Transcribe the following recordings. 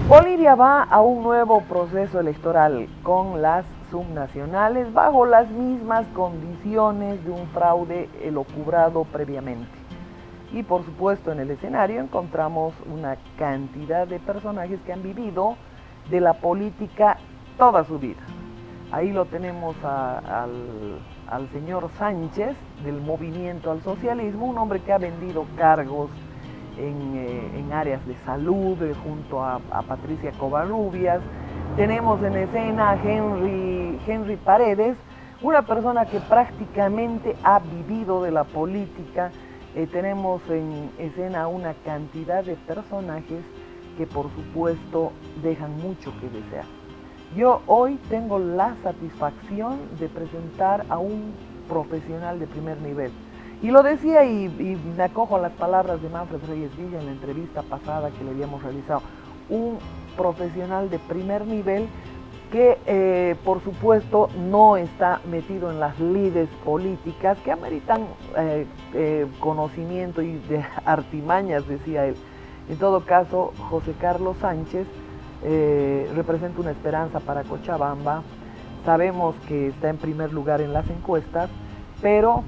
Bolivia va a un nuevo proceso electoral con las subnacionales bajo las mismas condiciones de un fraude elucubrado previamente. Y por supuesto en el escenario encontramos una cantidad de personajes que han vivido de la política toda su vida. Ahí lo tenemos al señor Sánchez del Movimiento al Socialismo, un hombre que ha vendido cargos en áreas de salud junto a Patricia Covarrubias. Tenemos en escena a Henry Paredes, una persona que prácticamente ha vivido de la política. Tenemos en escena una cantidad de personajes que por supuesto dejan mucho que desear. Yo hoy tengo la satisfacción de presentar a un profesional de primer nivel. Y lo decía y me acojo a las palabras de Manfred Reyes Villa en la entrevista pasada que le habíamos realizado. Un profesional de primer nivel que por supuesto no está metido en las lides políticas que ameritan conocimiento y de artimañas, decía él. En todo caso, José Carlos Sánchez representa una esperanza para Cochabamba. Sabemos que está en primer lugar en las encuestas, pero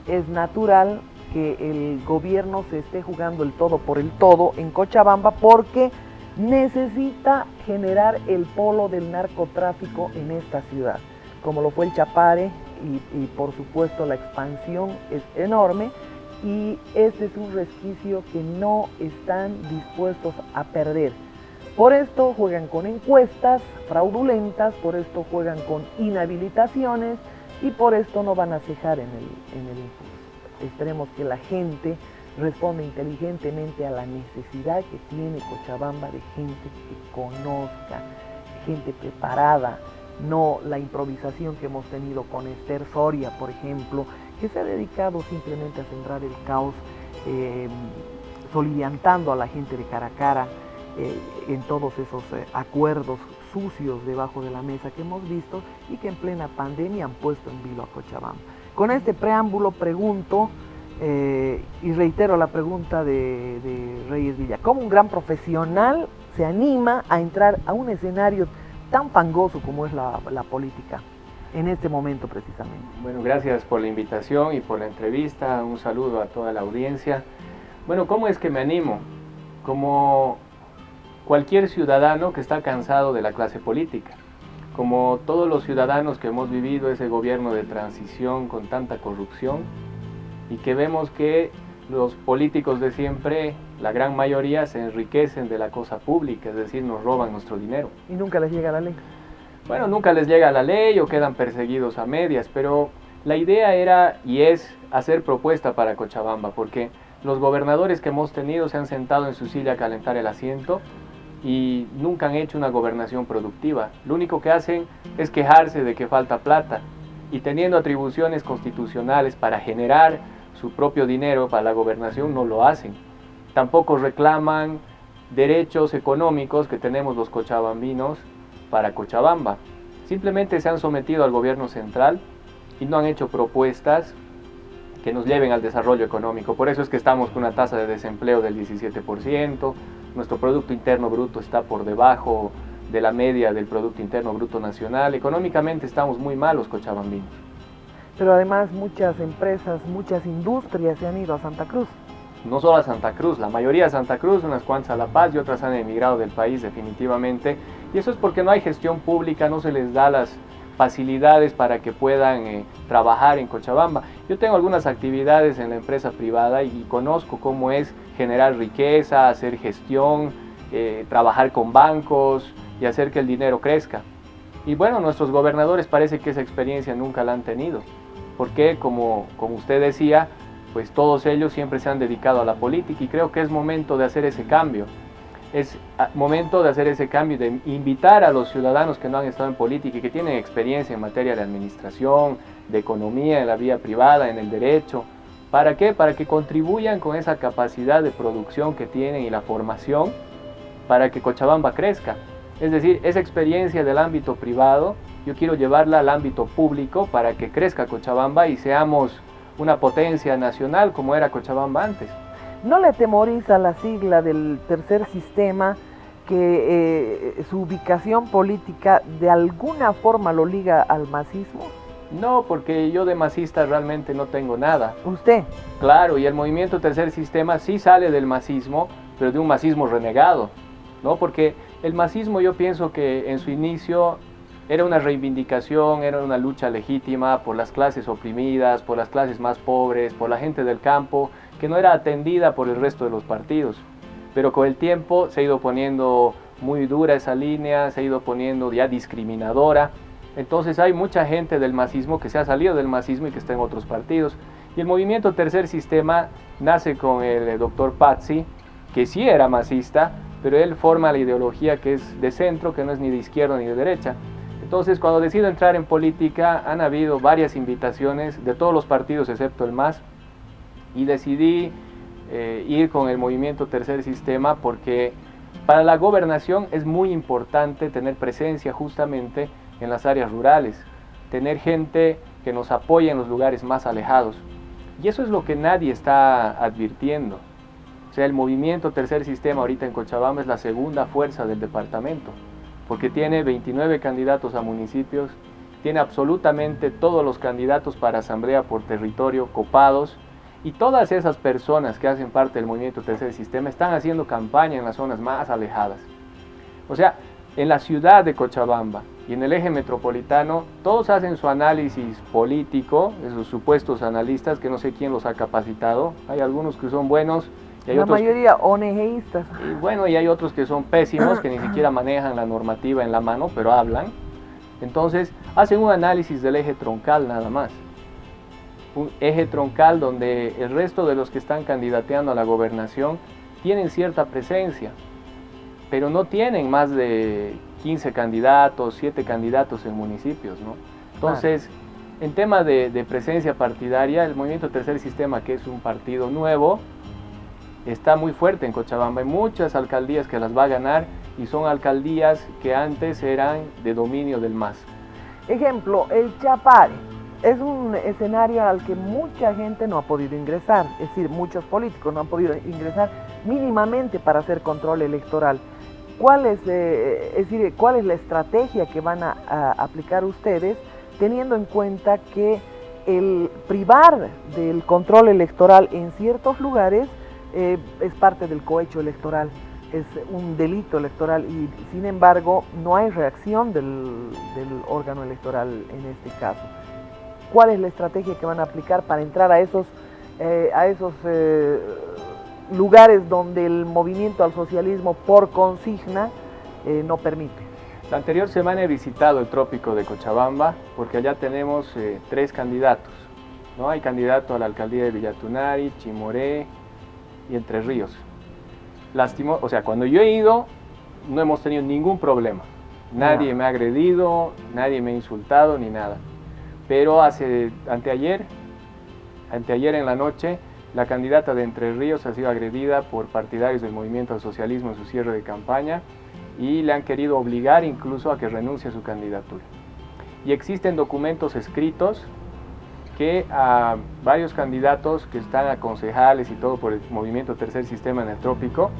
es natural que el gobierno se esté jugando el todo por el todo en Cochabamba porque necesita generar el polo del narcotráfico en esta ciudad, como lo fue el Chapare y por supuesto la expansión es enorme y este es un resquicio que no están dispuestos a perder. Por esto juegan con encuestas fraudulentas, por esto juegan con inhabilitaciones y por esto no van a cejar en el impulso. Esperemos que la gente responda inteligentemente a la necesidad que tiene Cochabamba de gente que conozca, gente preparada, no la improvisación que hemos tenido con Esther Soria, por ejemplo, que se ha dedicado simplemente a sembrar el caos, soliviantando a la gente de cara a cara en todos esos acuerdos sucios debajo de la mesa que hemos visto y que en plena pandemia han puesto en vilo a Cochabamba. Con este preámbulo pregunto y reitero la pregunta de Reyes Villa: ¿cómo un gran profesional se anima a entrar a un escenario tan fangoso como es la política en este momento precisamente? Bueno, gracias por la invitación y por la entrevista. Un saludo a toda la audiencia. Bueno, ¿cómo es que me animo? Como cualquier ciudadano que está cansado de la clase política, como todos los ciudadanos que hemos vivido ese gobierno de transición con tanta corrupción y que vemos que los políticos de siempre, la gran mayoría, se enriquecen de la cosa pública, es decir, nos roban nuestro dinero. Y nunca les llega la ley. Bueno, nunca les llega la ley o quedan perseguidos a medias, pero la idea era y es hacer propuesta para Cochabamba, porque los gobernadores que hemos tenido se han sentado en su silla a calentar el asiento y nunca han hecho una gobernación productiva. Lo único que hacen es quejarse de que falta plata y teniendo atribuciones constitucionales para generar su propio dinero para la gobernación no lo hacen. Tampoco reclaman derechos económicos que tenemos los cochabambinos para Cochabamba. Simplemente se han sometido al gobierno central y no han hecho propuestas que nos lleven al desarrollo económico. Por eso es que estamos con una tasa de desempleo del 17%, nuestro Producto Interno Bruto está por debajo de la media del Producto Interno Bruto Nacional. Económicamente estamos muy mal los cochabambinos. Pero además muchas empresas, muchas industrias se han ido a Santa Cruz. No solo a Santa Cruz, la mayoría a Santa Cruz, unas cuantas a La Paz y otras han emigrado del país definitivamente. Y eso es porque no hay gestión pública, no se les da las facilidades para que puedan trabajar en Cochabamba. Yo tengo algunas actividades en la empresa privada y conozco cómo es generar riqueza, hacer gestión, trabajar con bancos y hacer que el dinero crezca. Y bueno, nuestros gobernadores parece que esa experiencia nunca la han tenido, porque como usted decía, pues todos ellos siempre se han dedicado a la política y creo que es momento de hacer ese cambio. Es momento de hacer ese cambio y de invitar a los ciudadanos que no han estado en política y que tienen experiencia en materia de administración, de economía, en la vía privada, en el derecho. ¿Para qué? Para que contribuyan con esa capacidad de producción que tienen y la formación para que Cochabamba crezca. Es decir, esa experiencia del ámbito privado, yo quiero llevarla al ámbito público para que crezca Cochabamba y seamos una potencia nacional como era Cochabamba antes. ¿No le atemoriza la sigla del tercer sistema que su ubicación política de alguna forma lo liga al masismo? No, porque yo de masista realmente no tengo nada. ¿Usted? Claro, y el movimiento Tercer Sistema sí sale del masismo, pero de un masismo renegado, ¿no? Porque el masismo, yo pienso que en su inicio era una reivindicación, era una lucha legítima por las clases oprimidas, por las clases más pobres, por la gente del campo, que no era atendida por el resto de los partidos. Pero con el tiempo se ha ido poniendo muy dura esa línea, se ha ido poniendo ya discriminadora. Entonces hay mucha gente del masismo que se ha salido del masismo y que está en otros partidos. Y el movimiento Tercer Sistema nace con el doctor Pazzi, que sí era masista, pero él forma la ideología que es de centro, que no es ni de izquierda ni de derecha. Entonces, cuando decido entrar en política, han habido varias invitaciones de todos los partidos excepto el MAS, y decidí ir con el movimiento Tercer Sistema porque para la gobernación es muy importante tener presencia justamente en las áreas rurales, tener gente que nos apoye en los lugares más alejados. Y eso es lo que nadie está advirtiendo. O sea, el movimiento Tercer Sistema ahorita en Cochabamba es la segunda fuerza del departamento, porque tiene 29 candidatos a municipios, tiene absolutamente todos los candidatos para asamblea por territorio copados, y todas esas personas que hacen parte del movimiento Tercer Sistema están haciendo campaña en las zonas más alejadas. O sea, en la ciudad de Cochabamba y en el eje metropolitano, todos hacen su análisis político, esos supuestos analistas que no sé quién los ha capacitado. Hay algunos que son buenos y hay La otros mayoría ONGistas. y bueno, y hay otros que son pésimos, que ni siquiera manejan la normativa en la mano, pero hablan. Entonces, hacen un análisis del eje troncal nada más. Un eje troncal donde el resto de los que están candidateando a la gobernación tienen cierta presencia, pero no tienen más de 15 candidatos, 7 candidatos en municipios, ¿no? Entonces, en tema de presencia partidaria, el movimiento Tercer Sistema, que es un partido nuevo, está muy fuerte en Cochabamba. Hay muchas alcaldías que las va a ganar y son alcaldías que antes eran de dominio del MAS. Ejemplo, el Chapare es un escenario al que mucha gente no ha podido ingresar, es decir, muchos políticos no han podido ingresar mínimamente para hacer control electoral. ¿Cuál es la estrategia que van a aplicar ustedes, teniendo en cuenta que el privar del control electoral en ciertos lugares es parte del cohecho electoral, es un delito electoral y sin embargo no hay reacción del órgano electoral en este caso? ¿Cuál es la estrategia que van a aplicar para entrar a esos lugares donde el movimiento al socialismo por consigna no permite? La anterior semana he visitado el trópico de Cochabamba porque allá tenemos 3 candidatos, ¿no? Hay candidato a la alcaldía de Villatunari, Chimoré y Entre Ríos. O sea, cuando yo he ido no hemos tenido ningún problema, nadie me ha agredido, nadie me ha insultado ni nada. Pero anteayer en la noche, la candidata de Entre Ríos ha sido agredida por partidarios del movimiento al socialismo en su cierre de campaña y le han querido obligar incluso a que renuncie a su candidatura. Y existen documentos escritos que a varios candidatos que están a concejales y todo por el movimiento Tercer Sistema en el trópico,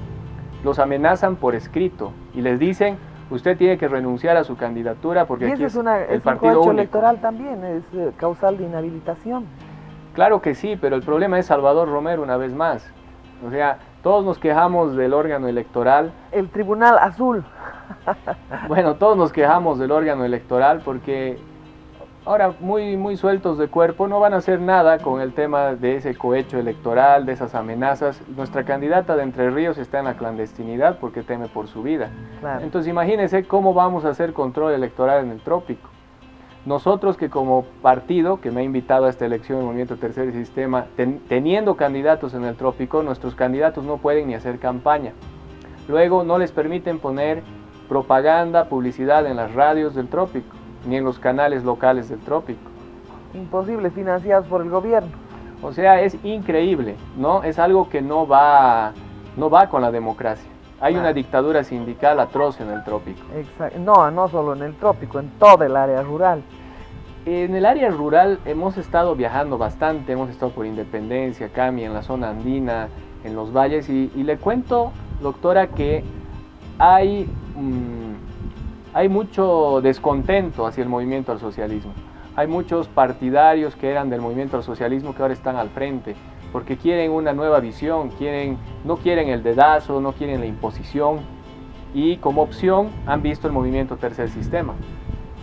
los amenazan por escrito y les dicen: usted tiene que renunciar a su candidatura porque aquí es el partido único. Electoral también es causal de inhabilitación. Claro que sí, pero el problema es Salvador Romero una vez más. O sea, todos nos quejamos del órgano electoral. El Tribunal Azul. Bueno, todos nos quejamos del órgano electoral porque ahora muy sueltos de cuerpo no van a hacer nada con el tema de ese cohecho electoral, de esas amenazas. Nuestra candidata de Entre Ríos está en la clandestinidad porque teme por su vida. Claro. Entonces imagínense cómo vamos a hacer control electoral en el trópico. Nosotros que como partido, que me ha invitado a esta elección el Movimiento Tercer Sistema, teniendo candidatos en el trópico, nuestros candidatos no pueden ni hacer campaña. Luego no les permiten poner propaganda, publicidad en las radios del trópico, ni en los canales locales del trópico. Imposible, financiados por el gobierno. O sea, es increíble, ¿no? Es algo que no va con la democracia. Hay una dictadura sindical atroz en el trópico. Exacto. No solo en el trópico, en toda el área rural. En el área rural hemos estado viajando bastante, hemos estado por Independencia, Cami, en la zona andina, en los valles, y le cuento, doctora, que hay, hay mucho descontento hacia el movimiento al socialismo. Hay muchos partidarios que eran del movimiento al socialismo que ahora están al frente, porque quieren una nueva visión, no quieren el dedazo, no quieren la imposición, y como opción han visto el movimiento Tercer Sistema,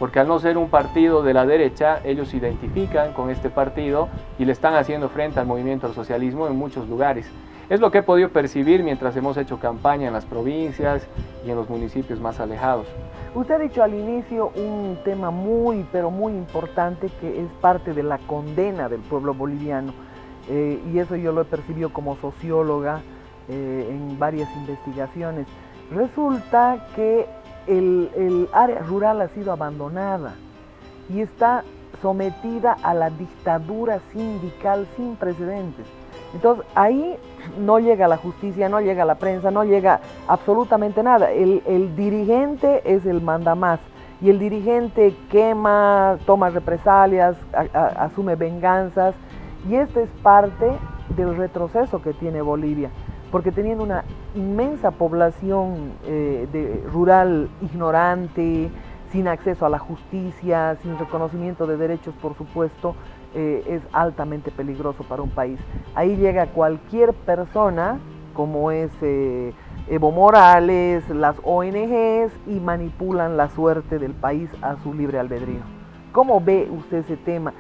porque al no ser un partido de la derecha, ellos se identifican con este partido y le están haciendo frente al movimiento al socialismo en muchos lugares. Es lo que he podido percibir mientras hemos hecho campaña en las provincias y en los municipios más alejados. Usted ha dicho al inicio un tema muy, pero muy importante, que es parte de la condena del pueblo boliviano, y eso yo lo he percibido como socióloga en varias investigaciones. Resulta que el área rural ha sido abandonada y está sometida a la dictadura sindical sin precedentes. Entonces ahí no llega la justicia, no llega la prensa, no llega absolutamente nada. El dirigente es el mandamás, y el dirigente quema, toma represalias, asume venganzas, y este es parte del retroceso que tiene Bolivia, porque teniendo una inmensa población rural ignorante, sin acceso a la justicia, sin reconocimiento de derechos, por supuesto, es altamente peligroso para un país. Ahí llega cualquier persona, como es Evo Morales, las ONGs, y manipulan la suerte del país a su libre albedrío. ¿Cómo ve usted ese tema?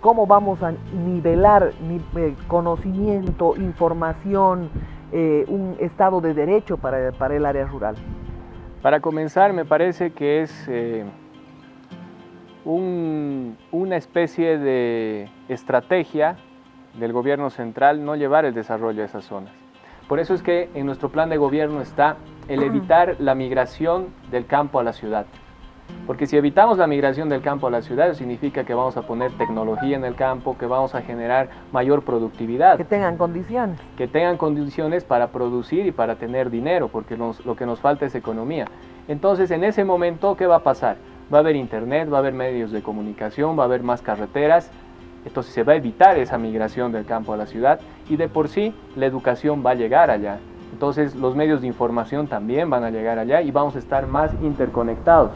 ¿Cómo vamos a nivelar conocimiento, información, un Estado de Derecho para el área rural? Para comenzar, me parece que es una especie de estrategia del gobierno central no llevar el desarrollo a esas zonas. Por eso es que en nuestro plan de gobierno está el evitar la migración del campo a la ciudad. Porque si evitamos la migración del campo a la ciudad, significa que vamos a poner tecnología en el campo, que vamos a generar mayor productividad. Que tengan condiciones. Que tengan condiciones para producir y para tener dinero, porque lo que nos falta es economía. Entonces, en ese momento, ¿qué va a pasar? Va a haber internet, va a haber medios de comunicación, va a haber más carreteras. Entonces se va a evitar esa migración del campo a la ciudad, y de por sí la educación va a llegar allá. Entonces los medios de información también van a llegar allá y vamos a estar más interconectados.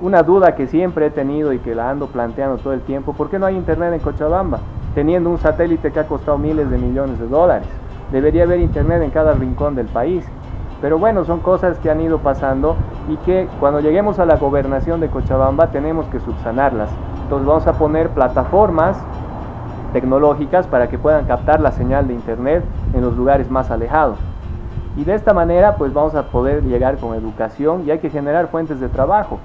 Una duda que siempre he tenido y que la ando planteando todo el tiempo: ¿por qué no hay internet en Cochabamba? Teniendo un satélite que ha costado miles de millones de dólares. Debería haber internet en cada rincón del país. Pero bueno, son cosas que han ido pasando y que cuando lleguemos a la gobernación de Cochabamba tenemos que subsanarlas. Entonces vamos a poner plataformas tecnológicas para que puedan captar la señal de internet en los lugares más alejados. Y de esta manera pues vamos a poder llegar con educación, y hay que generar fuentes de trabajo.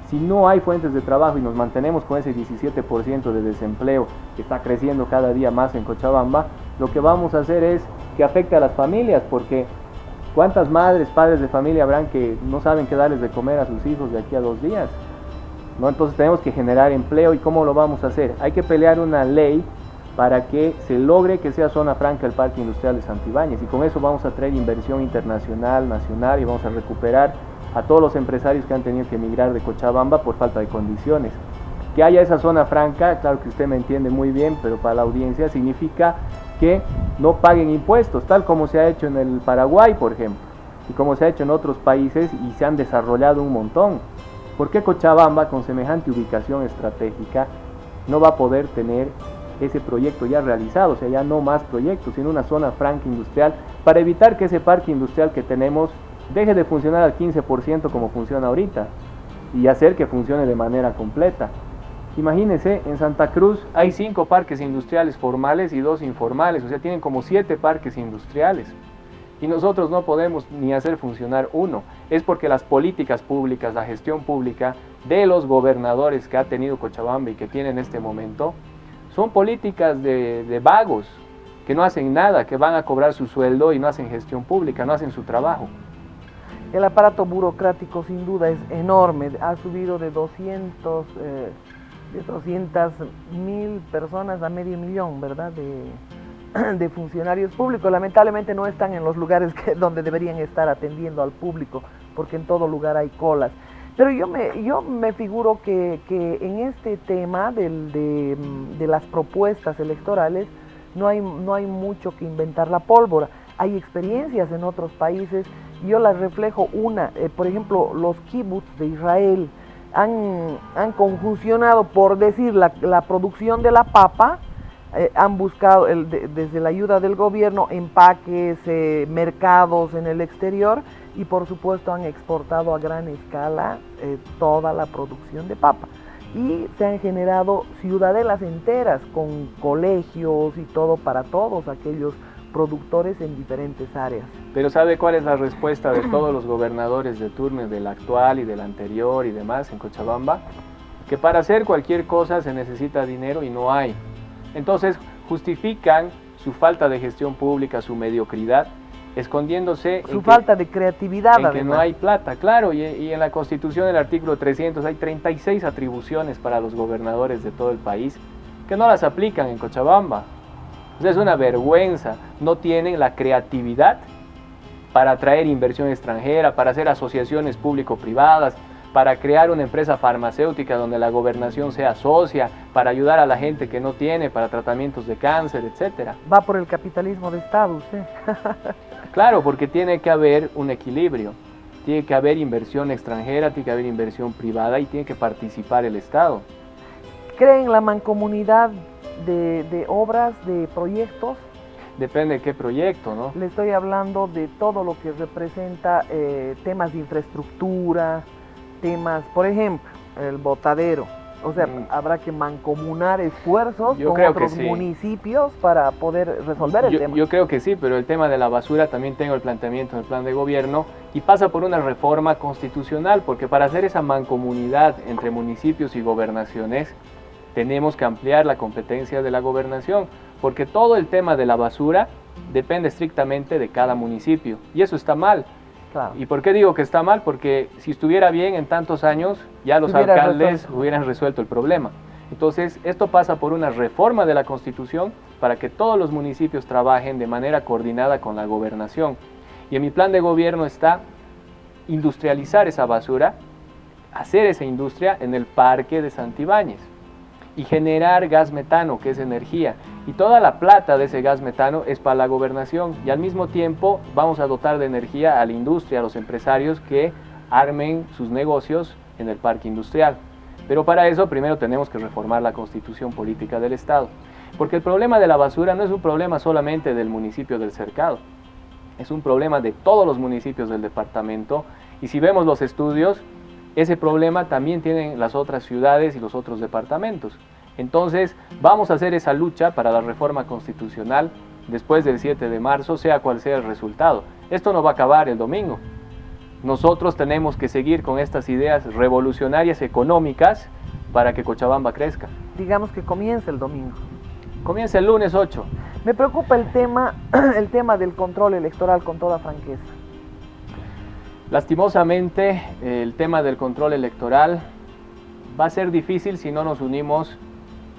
Si no hay fuentes de trabajo y nos mantenemos con ese 17% de desempleo que está creciendo cada día más en Cochabamba, lo que vamos a hacer es que afecte a las familias, porque ¿cuántas madres, padres de familia habrán que no saben qué darles de comer a sus hijos de aquí a 2 días? ¿No? Entonces tenemos que generar empleo. ¿Y cómo lo vamos a hacer? Hay que pelear una ley para que se logre que sea zona franca el Parque Industrial de Santibáñez, y con eso vamos a traer inversión internacional, nacional, y vamos a recuperar a todos los empresarios que han tenido que emigrar de Cochabamba por falta de condiciones. Que haya esa zona franca, claro que usted me entiende muy bien, pero para la audiencia significa que no paguen impuestos, tal como se ha hecho en el Paraguay, por ejemplo, y como se ha hecho en otros países y se han desarrollado un montón. ¿Por qué Cochabamba, con semejante ubicación estratégica, no va a poder tener ese proyecto ya realizado? O sea, ya no más proyectos, sino una zona franca industrial, para evitar que ese parque industrial que tenemos deje de funcionar al 15% como funciona ahorita, y hacer que funcione de manera completa. Imagínense, en Santa Cruz hay 5 parques industriales formales y 2 informales, o sea, tienen como 7 parques industriales. Y nosotros no podemos ni hacer funcionar uno. Es porque las políticas públicas, la gestión pública de los gobernadores que ha tenido Cochabamba y que tiene en este momento, son políticas de vagos, que no hacen nada, que van a cobrar su sueldo y no hacen gestión pública, no hacen su trabajo. El aparato burocrático sin duda es enorme, ha subido de 200.000 personas a 500.000, ¿verdad?, de funcionarios públicos. Lamentablemente no están en los lugares donde deberían estar atendiendo al público, porque en todo lugar hay colas. Pero yo me figuro que en este tema de las propuestas electorales no hay mucho que inventar la pólvora. Hay experiencias en otros países yo las reflejo por ejemplo, los kibbutz de Israel han conjuncionado, por decir, la producción de la papa, han buscado desde la ayuda del gobierno empaques, mercados en el exterior, y por supuesto han exportado a gran escala toda la producción de papa. Y se han generado ciudadelas enteras con colegios y todo para todos aquellos productores en diferentes áreas. Pero ¿sabe cuál es la respuesta de todos los gobernadores de turno, del actual y del anterior y demás en Cochabamba? Que para hacer cualquier cosa se necesita dinero y no hay. Entonces justifican su falta de gestión pública, su mediocridad, escondiéndose su falta de creatividad, en que no hay plata, claro, y en la Constitución, el artículo 300, hay 36 atribuciones para los gobernadores de todo el país que no las aplican en Cochabamba. O sea, es una vergüenza, no tienen la creatividad para atraer inversión extranjera, para hacer asociaciones público-privadas, para crear una empresa farmacéutica donde la gobernación sea socia, para ayudar a la gente que no tiene, para tratamientos de cáncer, etcétera. Va por el capitalismo de Estado usted. Claro, porque tiene que haber un equilibrio, tiene que haber inversión extranjera, tiene que haber inversión privada y tiene que participar el Estado. ¿Creen la mancomunidad de obras, de proyectos? Depende de qué proyecto, ¿no? Le estoy hablando de todo lo que representa temas de infraestructura, temas, por ejemplo, el botadero. O sea, habrá que mancomunar esfuerzos con otros municipios para poder resolver el tema. Yo creo que sí, pero el tema de la basura también tengo el planteamiento en el plan de gobierno y pasa por una reforma constitucional, porque para hacer esa mancomunidad entre municipios y gobernaciones tenemos que ampliar la competencia de la gobernación, porque todo el tema de la basura depende estrictamente de cada municipio y eso está mal. Claro. ¿Y por qué digo que está mal? Porque si estuviera bien en tantos años, ya los alcaldes hubieran resuelto el problema. Entonces, esto pasa por una reforma de la Constitución para que todos los municipios trabajen de manera coordinada con la gobernación. Y en mi plan de gobierno está industrializar esa basura, hacer esa industria en el parque de Santibáñez y generar gas metano, que es energía. Y toda la plata de ese gas metano es para la gobernación. Y al mismo tiempo vamos a dotar de energía a la industria, a los empresarios que armen sus negocios en el parque industrial. Pero para eso primero tenemos que reformar la Constitución Política del Estado. Porque el problema de la basura no es un problema solamente del municipio del Cercado. Es un problema de todos los municipios del departamento. Y si vemos los estudios, ese problema también tienen las otras ciudades y los otros departamentos. Entonces, vamos a hacer esa lucha para la reforma constitucional después del 7 de marzo, sea cual sea el resultado. Esto no va a acabar el domingo. Nosotros tenemos que seguir con estas ideas revolucionarias económicas para que Cochabamba crezca. Digamos que comience el domingo. Comienza el lunes 8. Me preocupa el tema del control electoral, con toda franqueza. Lastimosamente, el tema del control electoral va a ser difícil si no nos unimos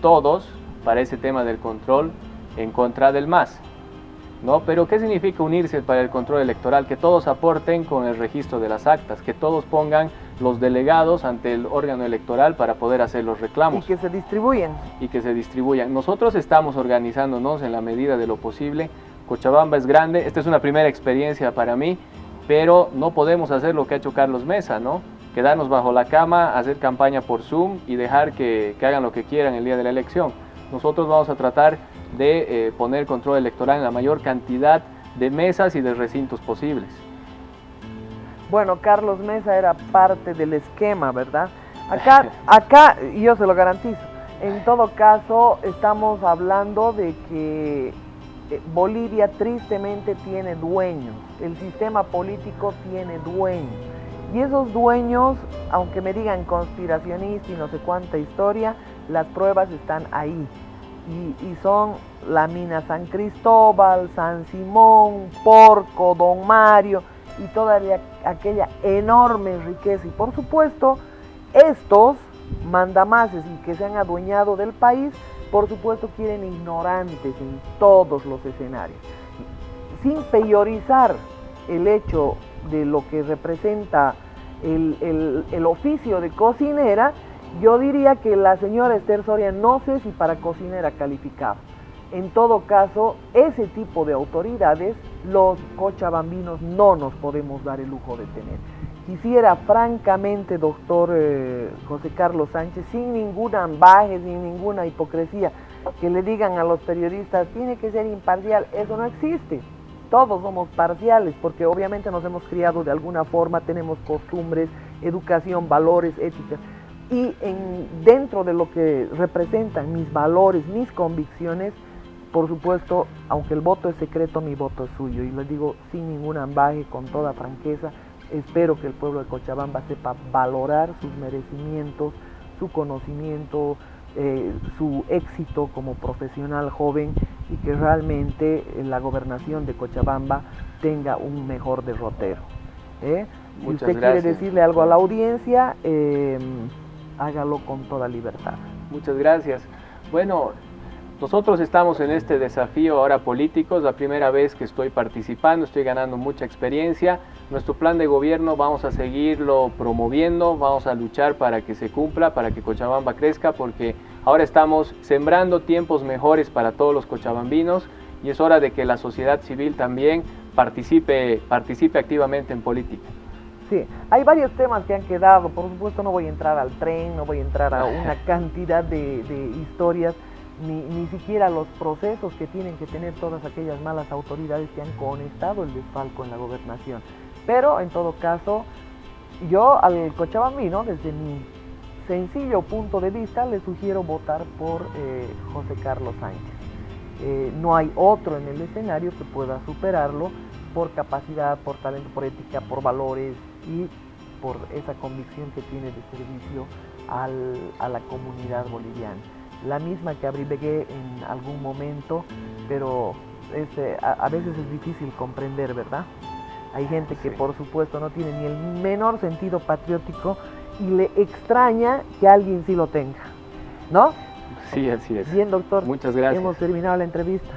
todos para ese tema del control en contra del MAS, ¿no? Pero ¿qué significa unirse para el control electoral? Que todos aporten con el registro de las actas, que todos pongan los delegados ante el órgano electoral para poder hacer los reclamos. Y que se distribuyan. Y que se distribuyan. Nosotros estamos organizándonos en la medida de lo posible. Cochabamba es grande, esta es una primera experiencia para mí, pero no podemos hacer lo que ha hecho Carlos Mesa, ¿no? Quedarnos bajo la cama, hacer campaña por Zoom y dejar que hagan lo que quieran el día de la elección. Nosotros vamos a tratar de poner control electoral en la mayor cantidad de mesas y de recintos posibles. Bueno, Carlos Mesa era parte del esquema, ¿verdad? Acá, yo se lo garantizo, en todo caso estamos hablando de que Bolivia tristemente tiene dueños, el sistema político tiene dueños, y esos dueños, aunque me digan conspiracionista y no sé cuánta historia, las pruebas están ahí, y son la mina San Cristóbal, San Simón, Porco, Don Mario, y toda aquella enorme riqueza, y por supuesto, estos mandamases y que se han adueñado del país, por supuesto quieren ignorantes en todos los escenarios, sin peyorizar el hecho de lo que representa el oficio de cocinera. Yo diría que la señora Esther Soria no sé si para cocinera calificaba. En todo caso, ese tipo de autoridades los cochabambinos no nos podemos dar el lujo de tener. Quisiera francamente, doctor José Carlos Sánchez, sin ningún ambaje, sin ninguna hipocresía, que le digan a los periodistas, tiene que ser imparcial. Eso no existe. Todos somos parciales, porque obviamente nos hemos criado de alguna forma, tenemos costumbres, educación, valores, éticas. Y dentro de lo que representan mis valores, mis convicciones, por supuesto, aunque el voto es secreto, mi voto es suyo. Y les digo sin ningún ambaje, con toda franqueza, espero que el pueblo de Cochabamba sepa valorar sus merecimientos, su conocimiento, su éxito como profesional joven, y que realmente la gobernación de Cochabamba tenga un mejor derrotero. Si usted quiere decirle algo a la audiencia, hágalo con toda libertad. Muchas gracias. Bueno, nosotros estamos en este desafío ahora político, es la primera vez que estoy participando, estoy ganando mucha experiencia. Nuestro plan de gobierno vamos a seguirlo promoviendo, vamos a luchar para que se cumpla, para que Cochabamba crezca, porque ahora estamos sembrando tiempos mejores para todos los cochabambinos y es hora de que la sociedad civil también participe activamente en política. Sí, hay varios temas que han quedado, por supuesto no voy a entrar al tren, no voy a entrar a una cantidad de historias, ni siquiera los procesos que tienen que tener todas aquellas malas autoridades que han conectado el desfalco en la gobernación. Pero en todo caso, yo al cochabambino, desde mi sencillo punto de vista, le sugiero votar por José Carlos Sánchez. No hay otro en el escenario que pueda superarlo por capacidad, por talento, por ética, por valores y por esa convicción que tiene de servicio a la comunidad boliviana. La misma que abrivegué en algún momento, pero a veces es difícil comprender, ¿verdad? Hay gente que por supuesto no tiene ni el menor sentido patriótico y le extraña que alguien sí lo tenga, ¿no? Sí, así es. Bien, doctor. Muchas gracias. Hemos terminado la entrevista.